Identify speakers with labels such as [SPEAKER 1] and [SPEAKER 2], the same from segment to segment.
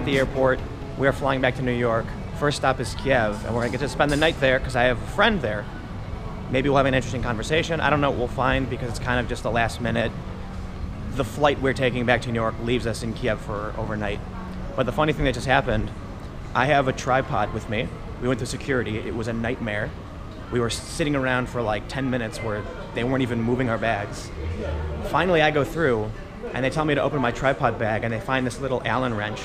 [SPEAKER 1] at the airport. We are flying back to New York. First stop is Kiev, and we're gonna get to spend the night there because I have a friend there. Maybe we'll have an interesting conversation. I don't know what we'll find because it's kind of just the last minute. The flight we're taking back to New York leaves us in Kiev for overnight. But the funny thing that just happened, I have a tripod with me. We went through security. It was a nightmare. We were sitting around for like 10 minutes where they weren't even moving our bags. Finally, I go through, and they tell me to open my tripod bag, and they find this little Allen wrench.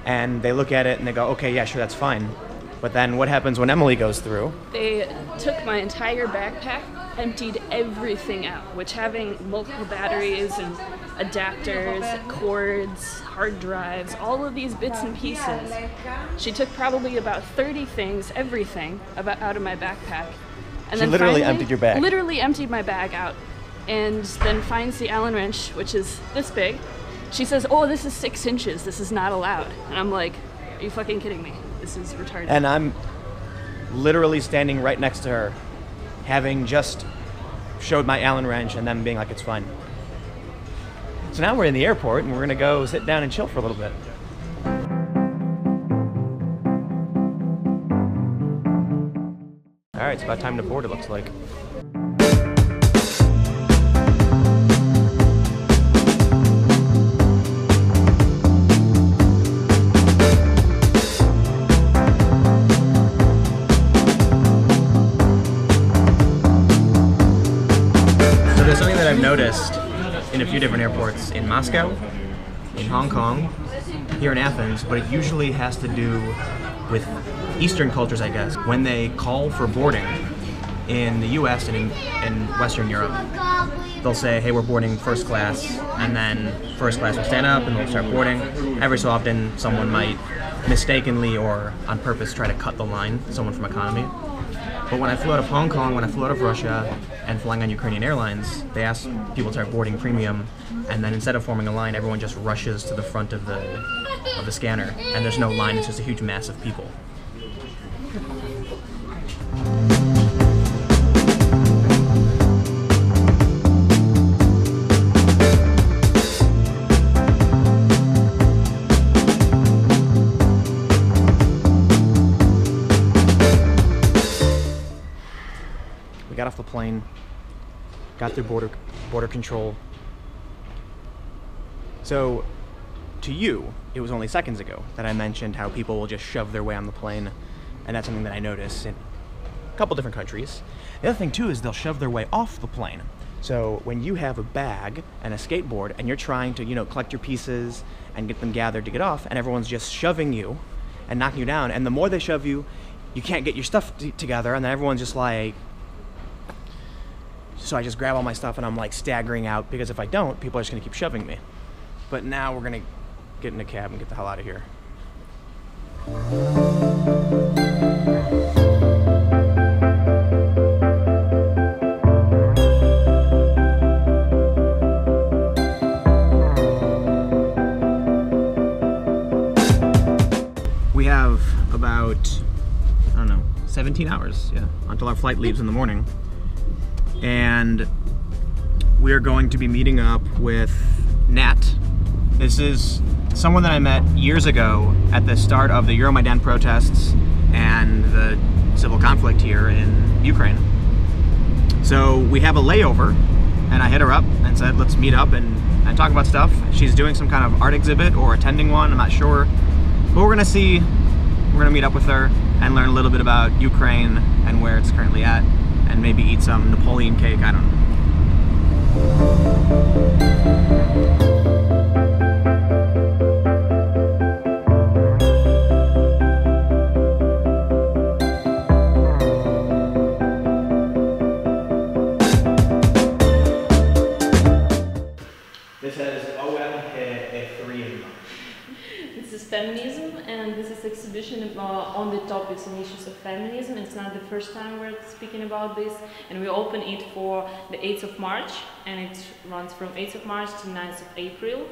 [SPEAKER 1] And they look at it, and they go, okay, yeah, sure, that's fine. But then what happens when Emily goes through?
[SPEAKER 2] They took my entire backpack, emptied everything out, which having multiple batteries and adapters, cords, hard drives, all of these bits and pieces. She took probably about 30 things, everything, out of my backpack. And
[SPEAKER 1] She literally emptied your bag.
[SPEAKER 2] Literally emptied my bag out. And then finds the Allen wrench, which is this big. She says, oh, this is 6 inches, this is not allowed. And I'm like, are you fucking kidding me? This is retarded.
[SPEAKER 1] And I'm literally standing right next to her, having just showed my Allen wrench and them being like, it's fine. So now we're in the airport and we're gonna go sit down and chill for a little bit. All right, it's about time to board, it looks like. There's something that I've noticed in a few different airports, in Moscow, in Hong Kong, here in Athens, but it usually has to do with Eastern cultures, I guess. When they call for boarding in the US and in Western Europe, they'll say, hey, we're boarding first class, and then first class will stand up and they'll start boarding. Every so often, someone might mistakenly or on purpose try to cut the line, someone from economy. But when I flew out of Hong Kong, when I flew out of Russia, and flying on Ukrainian Airlines, they asked people to start boarding premium, and then instead of forming a line, everyone just rushes to the front of the scanner, and there's no line, it's just a huge mass of people. We got off the plane, got through border control. So, to you, it was only seconds ago that I mentioned how people will just shove their way on the plane, and that's something that I notice in a couple different countries. The other thing too is they'll shove their way off the plane. So when you have a bag and a skateboard and you're trying to, collect your pieces and get them gathered to get off, and everyone's just shoving you and knocking you down, and the more they shove you, you can't get your stuff together, and then everyone's just like. So I just grab all my stuff and I'm like staggering out, because if I don't, people are just gonna keep shoving me. But now we're gonna get in a cab and get the hell out of here. We have about, 17 hours, until our flight leaves in the morning. And we're going to be meeting up with Nat. This is someone that I met years ago at the start of the Euro-Maidan protests and the civil conflict here in Ukraine. So we have a layover, and I hit her up and said, let's meet up and talk about stuff. She's doing some kind of art exhibit or attending one, I'm not sure. But we're gonna see, we're gonna meet up with her and learn a little bit about Ukraine and where it's currently at, and maybe eat some Napoleon cake, I don't know. This has OM3.
[SPEAKER 2] This is feminism, and this is exhibition on the topics and issues of feminism. It's not the first time we're speaking about this, and we open it for the 8th of March, and it runs from 8th of March to 9th of April.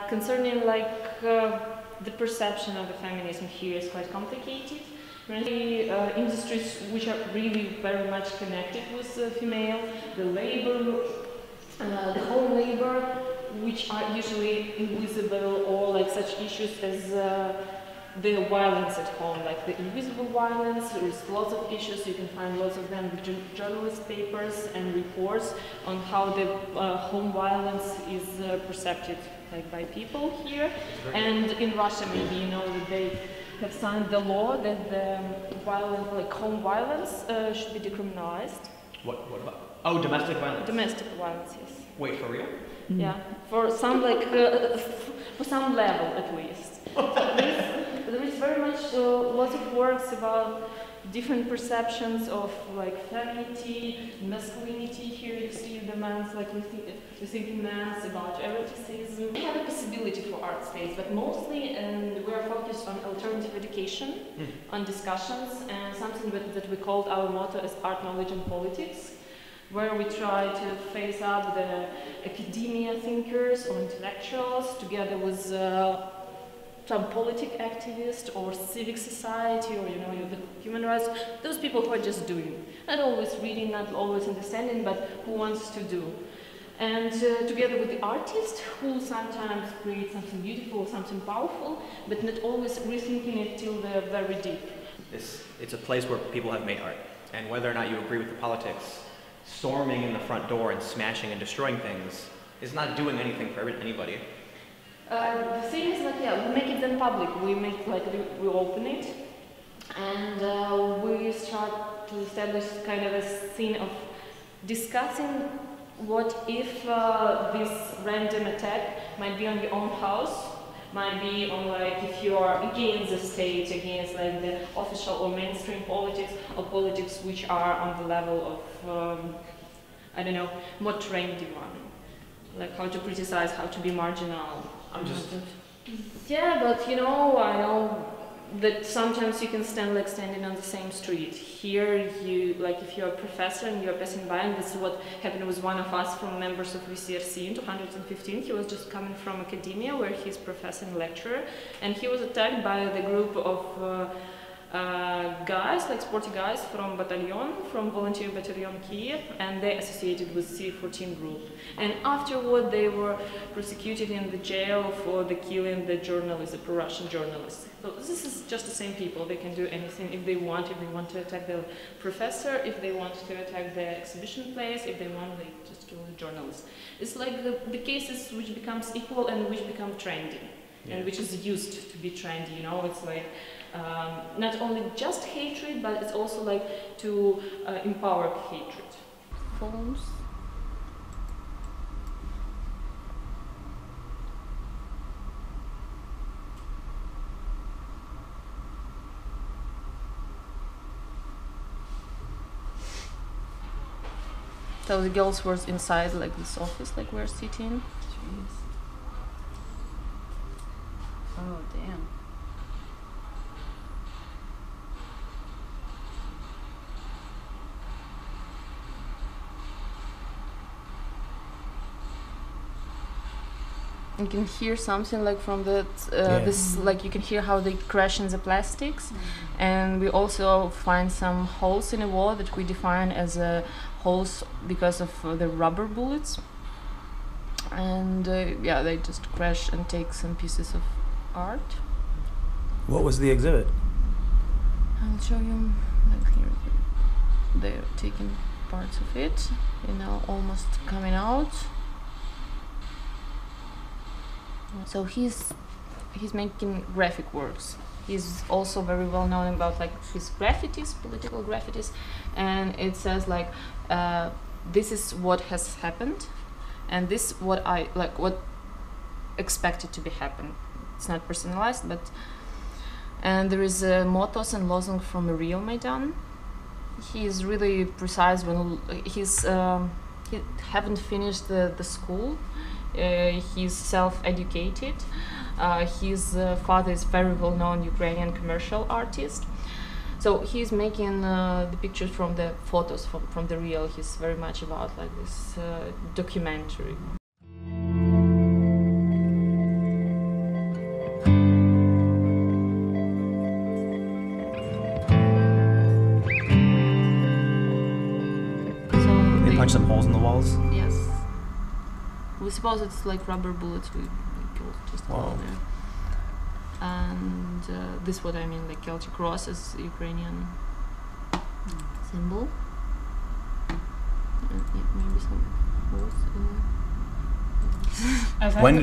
[SPEAKER 2] Concerning the perception of the feminism here is quite complicated. The industries which are really very much connected with female, the labor, the home labor, which are usually invisible, or like such issues as the violence at home, like the invisible violence. There's lots of issues, you can find lots of them in journalist papers and reports on how the home violence is perceived like by people here. And in Russia, maybe you know that they have signed the law that the violence, like home violence, should be decriminalized.
[SPEAKER 1] What about? Oh, domestic violence.
[SPEAKER 2] Domestic violence, yes.
[SPEAKER 1] Wait, for real?
[SPEAKER 2] Mm-hmm. Yeah, for some for some level at least. There is very much lots of works about different perceptions of like femininity, masculinity. Here you see the man's like we think man's about eroticism. We have a possibility for art space, but mostly we are focused on alternative education, on discussions, and something that we called our motto as art, knowledge, and politics, where we try to face up the academia thinkers or intellectuals together with some politic activist or civic society or the human rights, those people who are just doing, not always reading, not always understanding, but who wants to do. And together with the artist who sometimes creates something beautiful, something powerful, but not always rethinking it till they're very deep.
[SPEAKER 1] It's a place where people have made art, and whether or not you agree with the politics, storming in the front door and smashing and destroying things is not doing anything for anybody.
[SPEAKER 2] The thing is like, yeah, we make it then public. We make like we open it, and we start to establish kind of a scene of discussing what if this random attack might be on your own house, might be on like if you are against the state, against like the official or mainstream politics, or politics which are on the level of I don't know, more trendy one, like how to criticize, how to be marginal. Yeah, but I know that sometimes you can standing on the same street. Here, you like if you're a professor and you're passing by, and this is what happened with one of us from members of VCRC in 2015. He was just coming from academia, where he's professor and lecturer, and he was attacked by the group of guys, like sporty guys from volunteer battalion Kiev, and they associated with C14 group. And afterward, they were prosecuted in the jail for the killing the journalists, the pro-Russian journalists. So this is just the same people. They can do anything if they want. If they want to attack the professor, if they want to attack the exhibition place, if they want, they just kill the journalists. It's like the cases which becomes equal and which become trendy, and which is used to be trendy. It's like. Not only just hatred, but it's also like to empower hatred. Phones. So the girls were inside like this office, like we're sitting. Jeez. Oh, damn. You can hear something like from that. This like you can hear how they crash in the plastics, and we also find some holes in the wall that we define as holes because of the rubber bullets. And they just crash and take some pieces of art.
[SPEAKER 3] What was the exhibit?
[SPEAKER 2] I'll show you. Like here, they're taking parts of it. Almost coming out. So he's making graphic works. He's also very well known about like his graffitis, political graffitis, and it says like this is what has happened, and this what I like what expected to be happen. It's not personalized, and there is mottos and lozung from Euro-Maidan. He is really precise when he haven't finished the school. He's self-educated. His father is very well-known Ukrainian commercial artist. So he's making the pictures from the photos from the real. He's very much about like this documentary.
[SPEAKER 1] They punch some holes in the walls?
[SPEAKER 2] Yes. We suppose it's like rubber bullets we killed just
[SPEAKER 3] Wow.
[SPEAKER 2] there. And this what I mean, like Celtic cross is Ukrainian symbol. And yeah, maybe some words.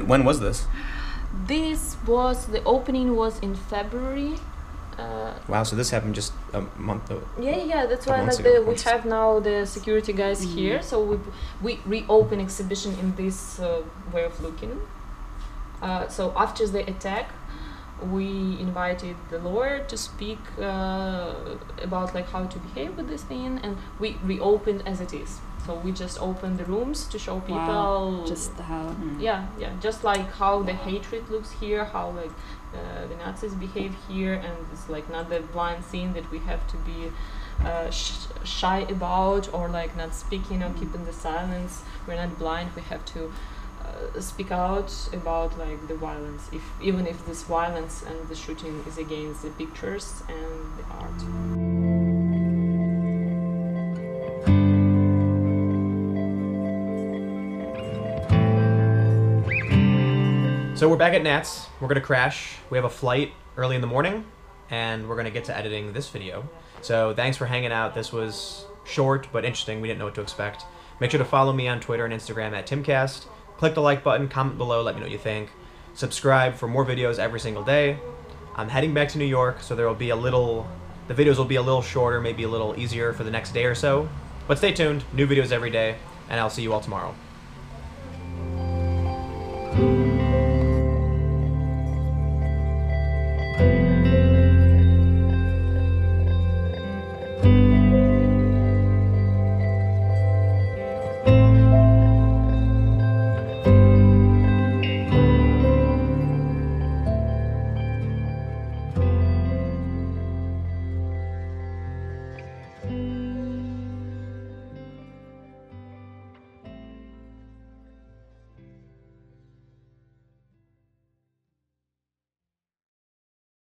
[SPEAKER 3] When was this?
[SPEAKER 2] This was the opening was in February.
[SPEAKER 3] Wow, so this happened just a month ago.
[SPEAKER 2] Yeah. That's
[SPEAKER 3] Couple
[SPEAKER 2] why
[SPEAKER 3] months
[SPEAKER 2] like
[SPEAKER 3] ago.
[SPEAKER 2] we have now the security guys here. So we reopen exhibition in this way of looking. So after the attack, we invited the lawyer to speak about like how to behave with this thing, and we reopened as it is. So we just opened the rooms to show people
[SPEAKER 4] just how
[SPEAKER 2] yeah, just like how the hatred looks here, how like the Nazis behave here, and it's like not the blind thing that we have to be shy about or like not speaking or keeping the silence. We're not blind. We have to speak out about like the violence, even if this violence and the shooting is against the pictures and the art.
[SPEAKER 1] So we're back at Nats. We're gonna crash. We have a flight early in the morning, and we're gonna get to editing this video. So thanks for hanging out. This was short but interesting. We didn't know what to expect. Make sure to follow me on Twitter and Instagram at Timcast. Click the like button, comment below, let me know what you think. Subscribe for more videos every single day. I'm heading back to New York, so the videos will be a little shorter, maybe a little easier for the next day or so. But stay tuned, new videos every day, and I'll see you all tomorrow.